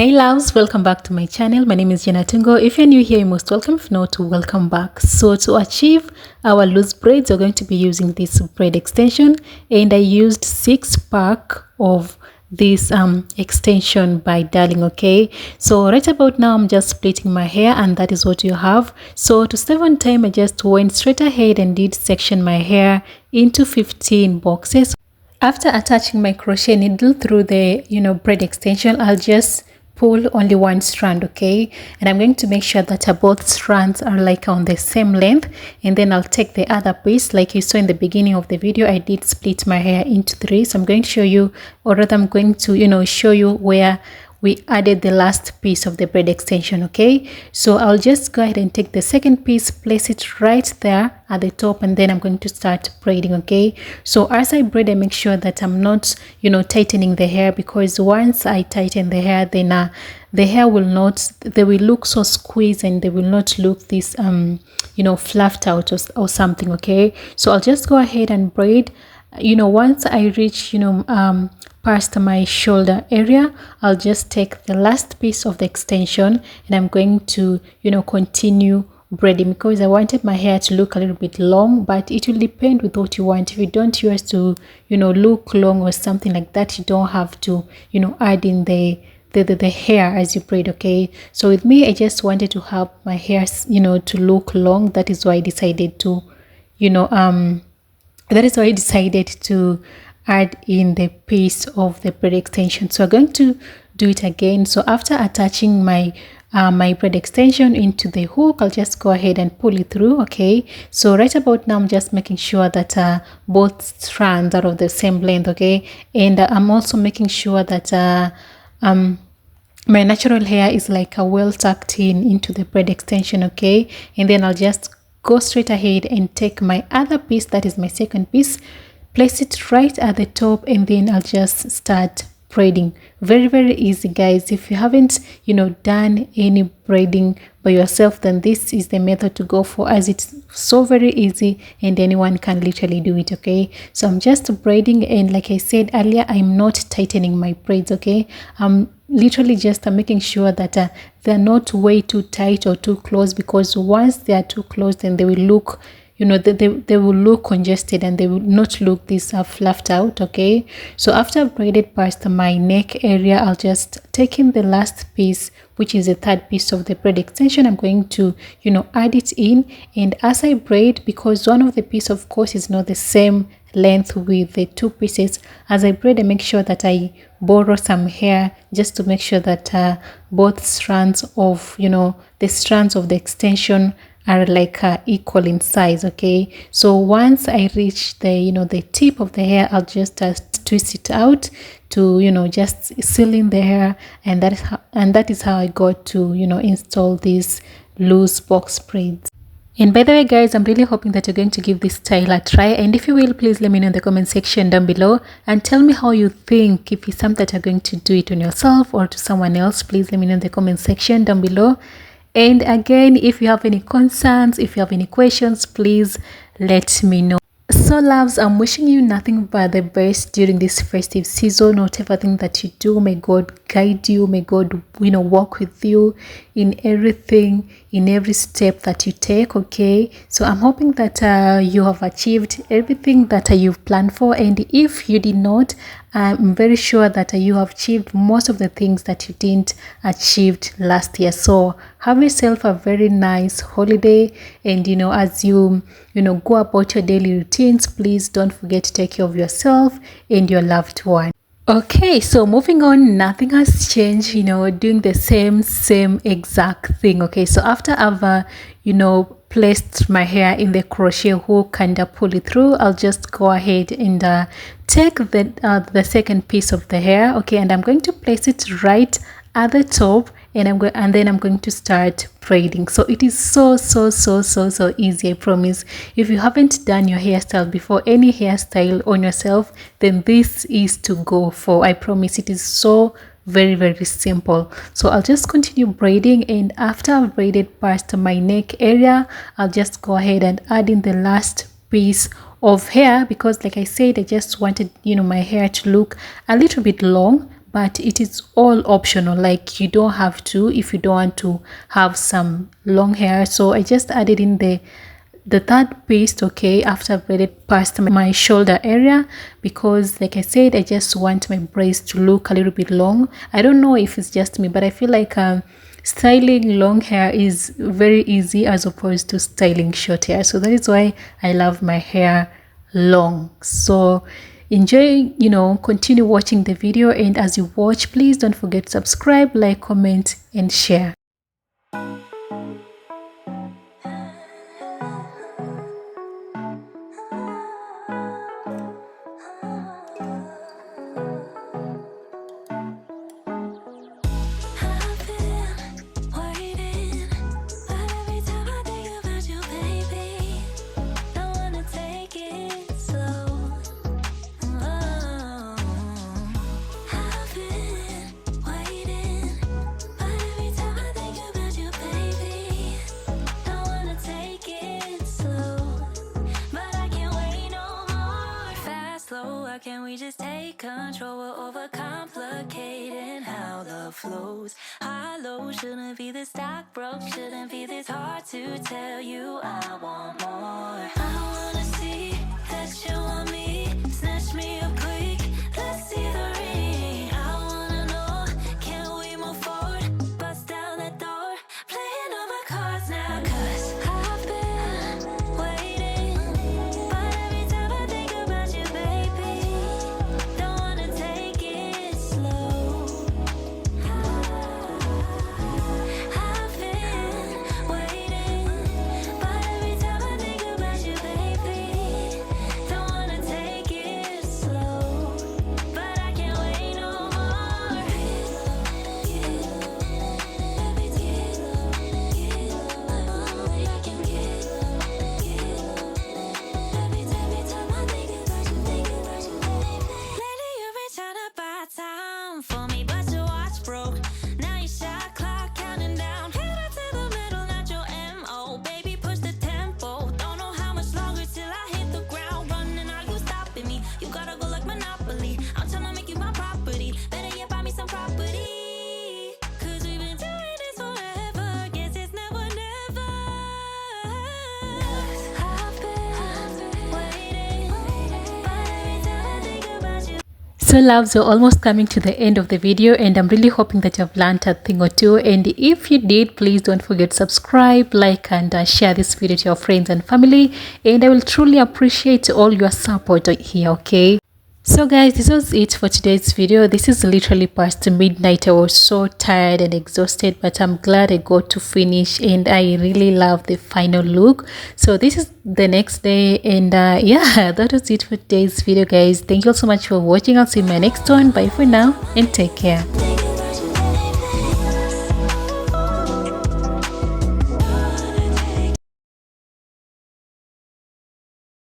Hey loves, welcome back to my channel. My name is Jenna Tungo. If you're new here, you're most welcome. If not, welcome back. So to achieve our loose braids, we're going to be using this braid extension, and I used 6 pack of this extension by Darling. Okay, so right about now I'm just splitting my hair, and that is what you have. So to save on time, I just went straight ahead and did section my hair into 15 boxes. After attaching my crochet needle through the braid extension, I'll just pull only one strand, okay? And I'm going to make sure that both strands are like on the same length, and then I'll take the other piece. Like you saw in the beginning of the video, I did split my hair into 3. So I'm going to show you, or rather I'm going to show you where we added the last piece of the braid extension. Okay, so I'll just go ahead and take the second piece, place it right there at the top, and then I'm going to start braiding. Okay, so as I braid, I make sure that I'm not tightening the hair, because once I tighten the hair, then the hair will not, they will look so squeezed, and they will not look this fluffed out or something. Okay, so I'll just go ahead and braid. Once I reach past my shoulder area, I'll just take the last piece of the extension, and I'm going to continue braiding, because I wanted my hair to look a little bit long, but it will depend with what you want. If you don't use to look long or something like that, you don't have to add in the hair as you braid. Okay, so with me, I just wanted to have my hair to look long. That is why I decided to add in the piece of the braid extension. So I'm going to do it again. So after attaching my my braid extension into the hook, I'll just go ahead and pull it through. Okay, so right about now I'm just making sure that both strands are of the same length. Okay, and I'm also making sure that my natural hair is like a well tucked into the braid extension. Okay, and then I'll just go straight ahead and take my other piece, that is my second piece, place it right at the top, and then I'll just start braiding. Very easy, guys. If you haven't done any braiding by yourself, then this is the method to go for, as it's so very easy and anyone can literally do it. Okay, so I'm just braiding, and like I said earlier, I'm not tightening my braids. Okay, I'm literally just making sure that they're not way too tight or too close, because once they are too close, then they will look they will look congested, and they will not look this fluffed out. Okay, so after I've braided past my neck area, I'll just take in the last piece, which is the third piece of the braid extension. I'm going to add it in, and as I braid, because one of the piece of course is not the same length with the 2 pieces, as I braid, I make sure that I borrow some hair just to make sure that both strands of the strands of the extension are like equal in size. Okay, so once I reach the the tip of the hair, I'll just twist it out to just seal in the hair, and that is how I got to install these loose box braids. And by the way, guys, I'm really hoping that you're going to give this style a try, and if you will, please let me know in the comment section down below and tell me how you think. If it's something that you're going to do it on yourself or to someone else, please let me know in the comment section down below. And again, if you have any concerns, if you have any questions, please let me know. So loves, I'm wishing you nothing but the best during this festive season. Whatever thing that you do, may God guide you, may God walk with you in everything, in every step that you take. Okay, so I'm hoping that you have achieved everything that you've planned for, and if you did not, I'm very sure that you have achieved most of the things that you didn't achieve last year. So have yourself a very nice holiday, and as you go about your daily routines, please don't forget to take care of yourself and your loved one. Okay, so moving on, nothing has changed, doing the same exact thing. Okay, so after I've placed my hair in the crochet hook and pull it through, I'll just go ahead and take the second piece of the hair. Okay, and I'm going to place it right at the top, and then I'm going to start braiding. So it is so easy, I promise. If you haven't done your hairstyle before, any hairstyle on yourself, then this is to go for. I promise, it is so very simple. So I'll just continue braiding, and after I've braided past my neck area, I'll just go ahead and add in the last piece of hair, because like I said, I just wanted my hair to look a little bit long, but it is all optional. Like, you don't have to if you don't want to have some long hair. So I just added in the third piece, okay, after I've braided past my shoulder area, because like I said, I just want my braids to look a little bit long. I don't know if it's just me, but I feel like styling long hair is very easy as opposed to styling short hair. So that is why I love my hair long. So enjoy, continue watching the video, and as you watch, please don't forget to subscribe, like, comment, and share. Can we just take control? We're overcomplicating how love flows. High low shouldn't be this stock broke, shouldn't be this hard to tell you I want more. I wanna see that you want me, snatch me up quick, let's see the ring. I wanna know, can we move forward, bust down that door, playing all my cards now, 'cause I've been waiting, but every time I think about you, baby, don't wanna take it slow. I've been waiting, but every time I think about you, baby, don't wanna take it slow. But I can't wait no more. Lately you've been trying to buy time for me, but your watch broke. Now your shot clock counting down. Headed to the middle, not your MO. Baby, push the tempo. Don't know how much longer till I hit the ground running. Are you stopping me? You gotta go like Monopoly. I'm trying to make you my property. Better yet, buy me some property. 'Cause we've been doing this forever. Guess it's never, never. 'Cause I've been waiting, but every time I think about you. So loves, we're almost coming to the end of the video, and I'm really hoping that you've learned a thing or two. And if you did, please don't forget to subscribe, like, and share this video to your friends and family, and I will truly appreciate all your support here, okay? So guys, this was it for today's video. This is literally past midnight. I was so tired and exhausted, but I'm glad I got to finish, and I really love the final look. So this is the next day, and yeah, that was it for today's video, guys. Thank you all so much for watching. I'll see you in my next one. Bye for now, and take care.